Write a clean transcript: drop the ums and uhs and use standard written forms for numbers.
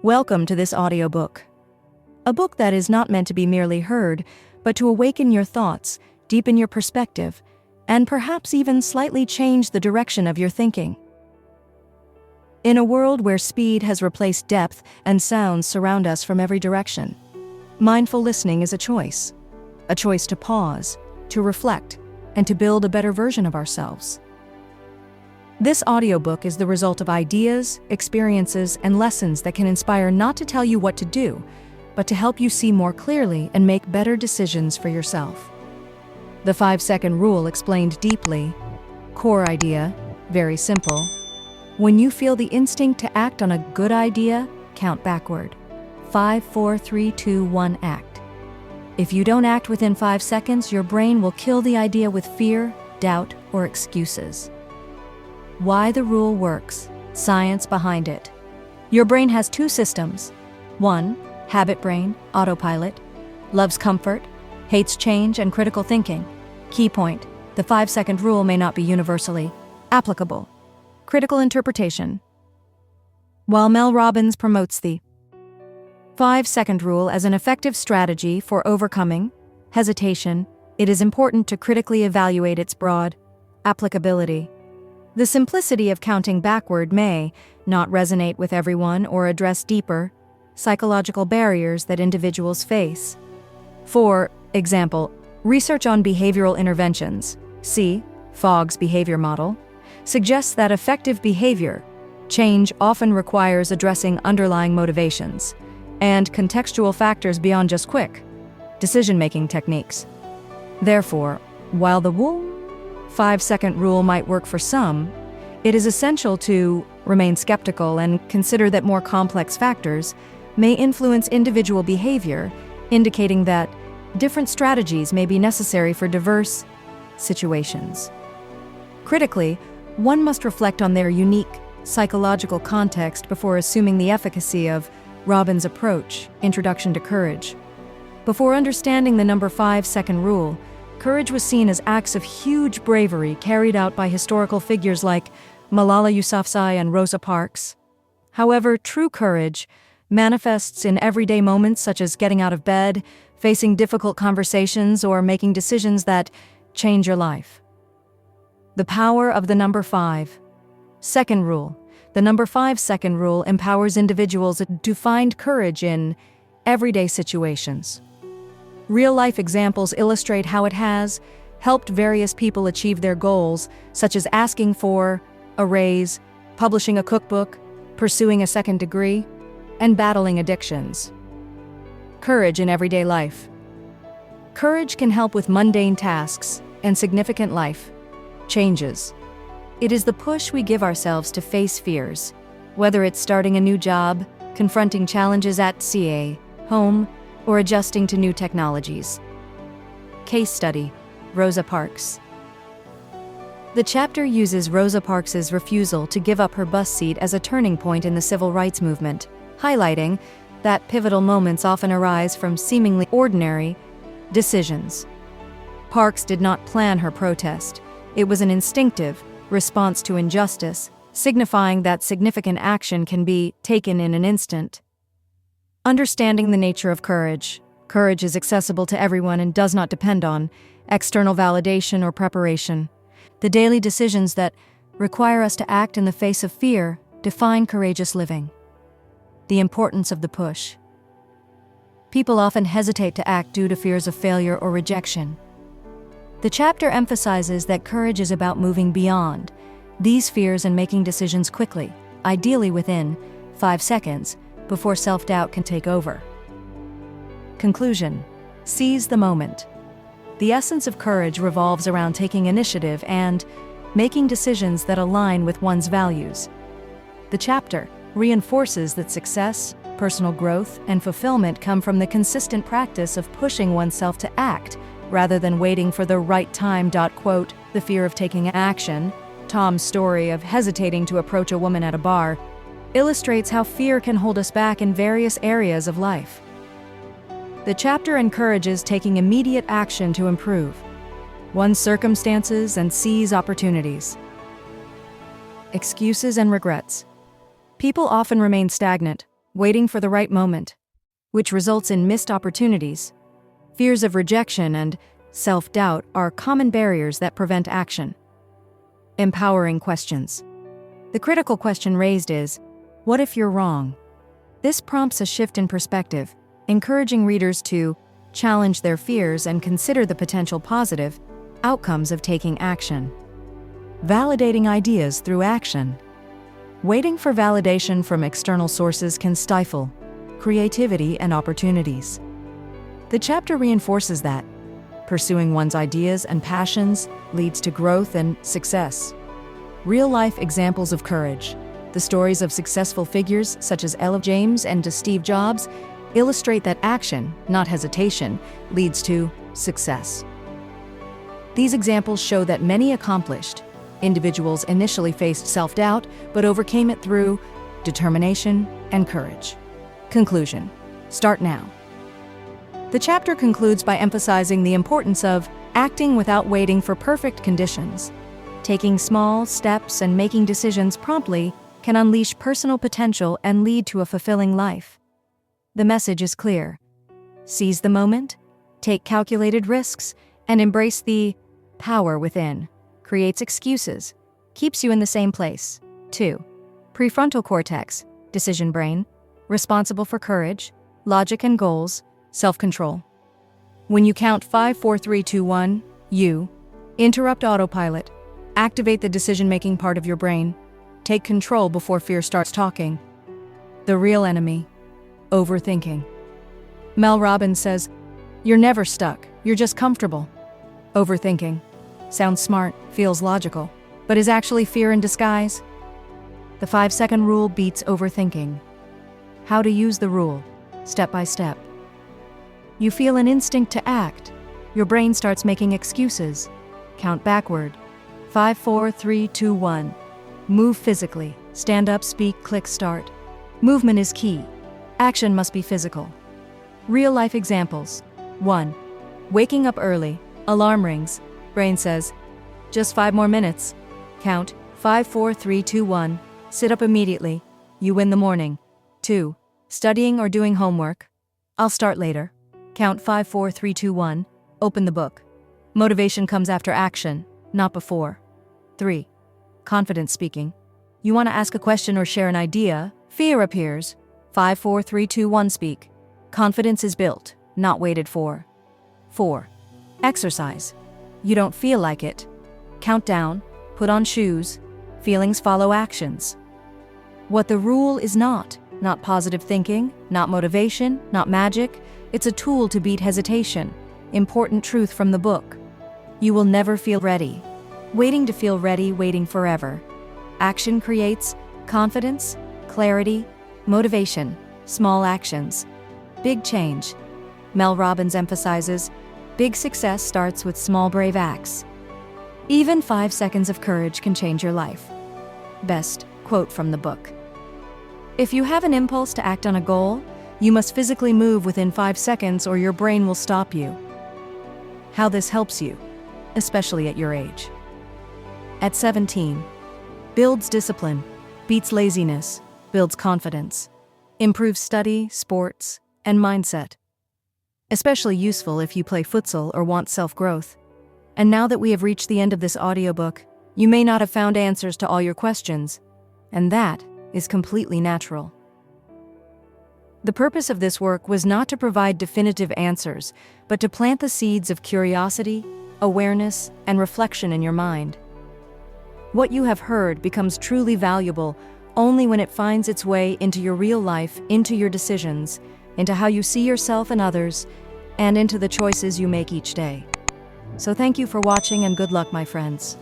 Welcome to this audiobook. A book that is not meant to be merely heard, but to awaken your thoughts, deepen your perspective, and perhaps even slightly change the direction of your thinking. In a world where speed has replaced depth and sounds surround us from every direction, mindful listening is a choice to pause, to reflect, and to build a better version of ourselves. This audiobook is the result of ideas, experiences, and lessons that can inspire not to tell you what to do, but to help you see more clearly and make better decisions for yourself. The 5-second rule explained deeply. Core idea, very simple. When you feel the instinct to act on a good idea, count backward. 5, 4, 3, 2, 1, act. If you don't act within 5 seconds, your brain will kill the idea with fear, doubt, or excuses. Why the rule works. Science behind it. Your brain has two systems. 1, habit brain, autopilot, loves comfort, hates change, and critical thinking. Key point: the 5-second rule may not be universally applicable. Critical interpretation. While Mel Robbins promotes the 5-second rule as an effective strategy for overcoming hesitation, it is important to critically evaluate its broad applicability. The simplicity of counting backward may not resonate with everyone or address deeper psychological barriers that individuals face. For example, research on behavioral interventions, see Fogg's behavior model, suggests that effective behavior change often requires addressing underlying motivations and contextual factors beyond just quick decision-making techniques. Therefore, while the 5-second rule might work for some, it is essential to remain skeptical and consider that more complex factors may influence individual behavior, indicating that different strategies may be necessary for diverse situations. Critically, one must reflect on their unique psychological context before assuming the efficacy of Robbins' approach, Introduction to Courage. Before understanding the number 5-second rule, courage was seen as acts of huge bravery carried out by historical figures like Malala Yousafzai and Rosa Parks. However, true courage manifests in everyday moments such as getting out of bed, facing difficult conversations, or making decisions that change your life. The power of the number 5-second rule. The number 5-second rule empowers individuals to find courage in everyday situations. Real-life examples illustrate how it has helped various people achieve their goals, such as asking for a raise, publishing a cookbook, pursuing a second degree, and battling addictions. Courage in everyday life. Courage can help with mundane tasks and significant life changes. It is the push we give ourselves to face fears, whether it's starting a new job, confronting challenges at home, or adjusting to new technologies. Case study: Rosa Parks. The chapter uses Rosa Parks' refusal to give up her bus seat as a turning point in the civil rights movement, highlighting that pivotal moments often arise from seemingly ordinary decisions. Parks did not plan her protest. It was an instinctive response to injustice, signifying that significant action can be taken in an instant. Understanding the nature of courage. Courage is accessible to everyone and does not depend on external validation or preparation. The daily decisions that require us to act in the face of fear define courageous living. The importance of the push. People often hesitate to act due to fears of failure or rejection. The chapter emphasizes that courage is about moving beyond these fears and making decisions quickly, ideally within 5 seconds, before self-doubt can take over. Conclusion: seize the moment. The essence of courage revolves around taking initiative and making decisions that align with one's values. The chapter reinforces that success, personal growth, and fulfillment come from the consistent practice of pushing oneself to act rather than waiting for the right time. Quote, the fear of taking action. Tom's story of hesitating to approach a woman at a bar illustrates how fear can hold us back in various areas of life. The chapter encourages taking immediate action to improve one's circumstances and seize opportunities. Excuses and regrets. People often remain stagnant, waiting for the right moment, which results in missed opportunities. Fears of rejection and self-doubt are common barriers that prevent action. Empowering questions. The critical question raised is, what if you're wrong? This prompts a shift in perspective, encouraging readers to challenge their fears and consider the potential positive outcomes of taking action. Validating ideas through action. Waiting for validation from external sources can stifle creativity and opportunities. The chapter reinforces that pursuing one's ideas and passions leads to growth and success. Real-life examples of courage. The stories of successful figures such as Ella James and Steve Jobs illustrate that action, not hesitation, leads to success. These examples show that many accomplished individuals initially faced self-doubt but overcame it through determination and courage. Conclusion. Start now. The chapter concludes by emphasizing the importance of acting without waiting for perfect conditions. Taking small steps and making decisions promptly can unleash personal potential and lead to a fulfilling life. The message is clear. Seize the moment, take calculated risks, and embrace the power within. Creates excuses, keeps you in the same place. 2. Prefrontal cortex, decision brain, responsible for courage, logic and goals, self-control. When you count 5, 4, 3, 2, 1, you interrupt autopilot, activate the decision-making part of your brain, take control before fear starts talking. The real enemy, overthinking. Mel Robbins says, "You're never stuck, you're just comfortable." Overthinking. Sounds smart, feels logical, but is actually fear in disguise. The 5-second rule beats overthinking. How to use the rule, step by step. You feel an instinct to act. Your brain starts making excuses. Count backward. 5, 4, 3, 2, 1. Move physically. Stand up, speak, click, start. Movement is key. Action must be physical. Real-life examples. 1. Waking up early. Alarm rings. Brain says, just 5 more minutes. Count, 5, 4, 3, 2, 1. Sit up immediately. You win the morning. 2. Studying or doing homework. I'll start later. Count 5, 4, 3, 2, 1. Open the book. Motivation comes after action, not before. 3. Confident speaking. You want to ask a question or share an idea, fear appears. 5, 4, 3, 2, 1. Speak. Confidence is built, not waited for. 4. Exercise. You don't feel like it. Count down, put on shoes. Feelings follow actions. What the rule is not positive thinking, not motivation, not magic. It's a tool to beat hesitation. Important truth from the book. You will never feel ready. Waiting to feel ready, waiting forever. Action creates confidence, clarity, motivation, small actions. Big change. Mel Robbins emphasizes, big success starts with small brave acts. Even 5 seconds of courage can change your life. Best quote from the book. If you have an impulse to act on a goal, you must physically move within 5 seconds or your brain will stop you. How this helps you, especially at your age. At 17, builds discipline, beats laziness, builds confidence, improves study, sports, and mindset. Especially useful if you play futsal or want self-growth. And now that we have reached the end of this audiobook, you may not have found answers to all your questions, and that is completely natural. The purpose of this work was not to provide definitive answers, but to plant the seeds of curiosity, awareness, and reflection in your mind. What you have heard becomes truly valuable only when it finds its way into your real life, into your decisions, into how you see yourself and others, and into the choices you make each day. So thank you for watching and good luck, my friends.